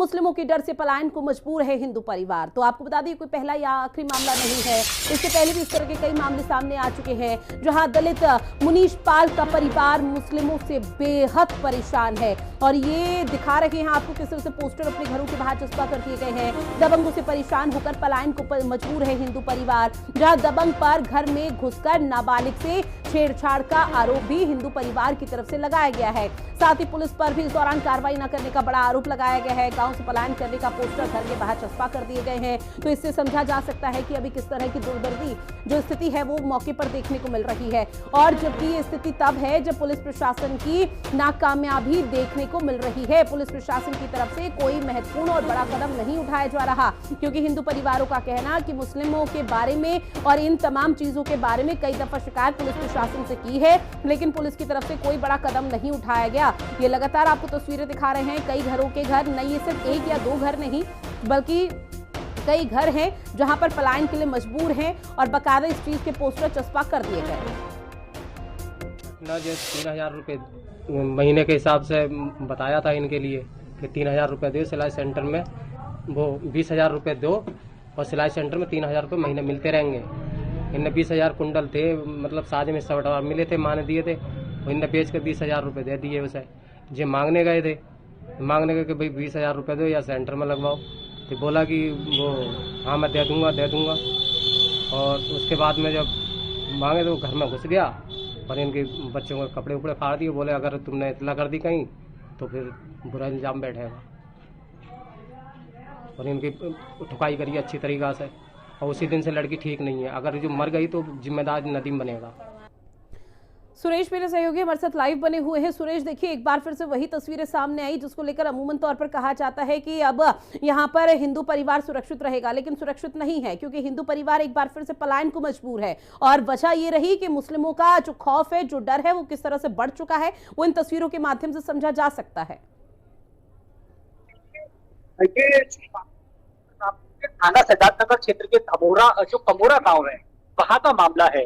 मुस्लिमों के डर से पलायन को मजबूर है हिंदू परिवार। तो आपको बता दें कोई पहला या आखिरी मामला नहीं है, इससे पहले भी इस तरह के कई मामले सामने आ चुके हैं जहां दलित मुनीश पाल का परिवार मुस्लिमों से बेहद परेशान है। और ये दिखा रहे हैं आपको किस तरह से पोस्टर अपने घरों के बाहर चस्पा कर दिए गए हैं। दबंगों से परेशान होकर पलायन को मजबूर है हिंदू परिवार, जहां दबंग पर घर में घुसकर नाबालिग से छेड़छाड़ का आरोप भी हिंदू परिवार की तरफ से लगाया गया है। साथ ही पुलिस पर भी इस दौरान कार्रवाई न करने का बड़ा आरोप लगाया गया है। गांव से पलायन करने का पोस्टर घर के बाहर चस्पा कर दिए गए हैं। तो इससे समझा जा सकता है कि अभी किस तरह की दुर्दर्दी जो स्थिति है वो मौके पर देखने को मिल रही है। और जबकि ये स्थिति तब है जब पुलिस प्रशासन की नाकामयाबी देखने को मिल रही है। पुलिस प्रशासन की तरफ से कोई महत्वपूर्ण और बड़ा कदम नहीं उठाया जा रहा, क्योंकि हिंदू परिवारों का कहना कि मुस्लिमों के बारे में और इन तमाम चीजों के बारे में कई दफा शिकायत पुलिस प्रशासन से की है, लेकिन पुलिस की तरफ से कोई बड़ा कदम नहीं उठाया गया। ये लगातार आपको तस्वीरें दिखा रहे हैं, कई घरों के घर नहीं, ये सिर्फ एक या दो घर नहीं बल्कि कई घर हैं जहां पर पलायन के लिए मजबूर हैं और बकायदा इस चीज के पोस्टर चस्पा कर दिए गए। ना जो 3000 रुपये महीने के हिसाब से बताया था इनके लिए कि 3000 रुपये दो सिलाई सेंटर में, वो 20,000 रुपये दो और सिलाई सेंटर में 3000 रुपये महीने मिलते रहेंगे। इनने 20,000 कुंडल थे, मतलब शादी में सवटवार मिले थे, माने दिए थे, इनने बेच कर 20,000 रुपये दे दिए उसे। जो मांगने गए थे, मांगने गए कि भाई 20,000 रुपये दो या सेंटर में लगवाओ, तो बोला कि वो हाँ मैं दे दूँगा। और उसके बाद में जब मांगे तो घर में घुस गया और इनके बच्चों के कपड़े उपड़े फाड़ दिए। बोले अगर तुमने इतला कर दी कहीं तो फिर बुरा इल्जाम बैठेगा। और इनकी ठुकाई करी अच्छी तरीक़ा से, और उसी दिन से लड़की ठीक नहीं है। अगर जो मर गई तो जिम्मेदार नदीम बनेगा। सुरेश मेरे सहयोगी हमारे साथ लाइव बने हुए हैं। सुरेश देखिए, एक बार फिर से वही तस्वीरें सामने आई जिसको लेकर अमूमन तौर पर कहा जाता है कि अब यहाँ पर हिंदू परिवार सुरक्षित रहेगा, लेकिन सुरक्षित नहीं है, क्योंकि हिंदू परिवार एक बार फिर से पलायन को मजबूर है। और वजह ये रही कि मुस्लिमों का जो खौफ है, जो डर है, वो किस तरह से बढ़ चुका है, वो इन तस्वीरों के माध्यम से समझा जा सकता है। थाना सिद्धार्थनगर क्षेत्र के कमोरा गांव है, वहां का मामला है।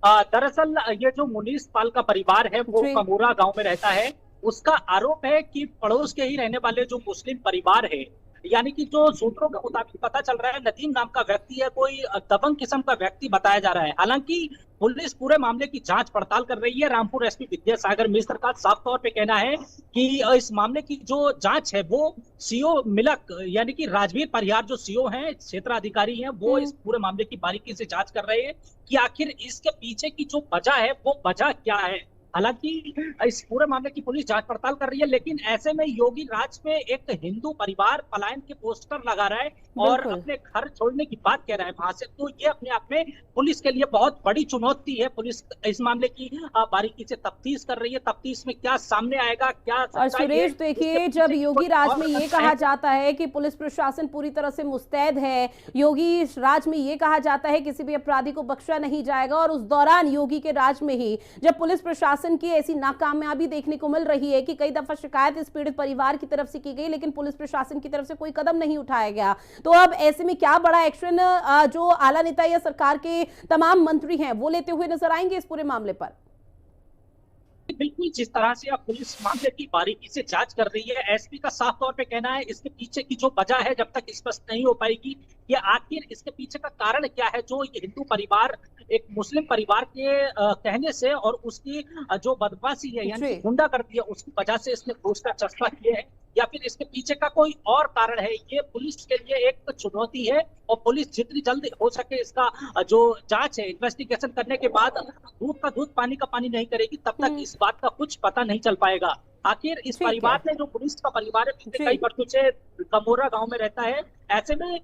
दरअसल ये जो मुनीश पाल का परिवार है वो कमोरा गांव में रहता है। उसका आरोप है कि पड़ोस के ही रहने वाले जो मुस्लिम परिवार है, यानी कि जो सूत्रों के मुताबिक पता चल रहा है नदीम नाम का व्यक्ति है, कोई दबंग किस्म का व्यक्ति बताया जा रहा है। हालांकि पुलिस पूरे मामले की जांच पड़ताल कर रही है। रामपुर एसपी विद्यासागर मिश्र का साफ तौर पे कहना है कि इस मामले की जो जांच है वो सीओ मिलक यानी कि राजवीर परिहार जो सीओ हैं, क्षेत्राधिकारी हैं, वो इस पूरे मामले की बारीकी से जांच कर रहे हैं कि आखिर इसके पीछे की जो वजह है वो वजह क्या है। हालांकि इस पूरे मामले की पुलिस जांच पड़ताल कर रही है, लेकिन ऐसे में योगी राज पे एक हिंदू परिवार पलायन के पोस्टर लगा रहा है और अपने घर छोड़ने की बात कह रहा है वहां से। तो ये अपने आप में पुलिस के लिए बहुत बड़ी चुनौती है। पुलिस इस मामले की बारीकी से तफ्तीश कर रही है। तफ्तीश में क्या सामने आएगा, क्या और सुरेश देखिए, जब योगी राज में ये कहा जाता है कि पुलिस प्रशासन पूरी तरह से मुस्तैद है, योगी राज में ये कहा जाता है किसी भी अपराधी को बख्शा नहीं जाएगा, और उस दौरान योगी के राज में ही जब पुलिस प्रशासन की ऐसी नाकामयाबी देखने को मिल रही है कि कई दफा शिकायत इस पीड़ित परिवार की तरफ से की गई, लेकिन पुलिस प्रशासन की तरफ से कोई कदम नहीं उठाया गया, तो अब ऐसे में क्या बड़ा एक्शन जो आला नेता या सरकार के तमाम मंत्री हैं वो लेते हुए नजर आएंगे इस पूरे मामले पर? बिल्कुल, जिस तरह से अब पुलिस मामले की बारीकी से जांच कर रही है, एसपी का साफ तौर पे कहना है इसके पीछे की जो वजह है जब तक स्पष्ट नहीं हो पाएगी कि आखिर इसके पीछे का कारण क्या है, जो ये हिंदू परिवार एक मुस्लिम परिवार के कहने से और उसकी जो बदमाशी है यानी गुंडागर्दी है उसकी वजह से इसने घूस का चस्पा किया है, या फिर इसके पीछे का कोई और कारण है। ये पुलिस के लिए एक चुनौती है और पुलिस जितनी जल्दी हो सके इसका जो जांच है, इन्वेस्टिगेशन करने के बाद दूध का दूध पानी का पानी नहीं करेगी, तब तक इस बात का कुछ पता नहीं चल पाएगा। आखिर इस परिवार ने, जो पुलिस का परिवार है, पिछले कई वर्षों से कमोरा गांव में रहता है, ऐसे में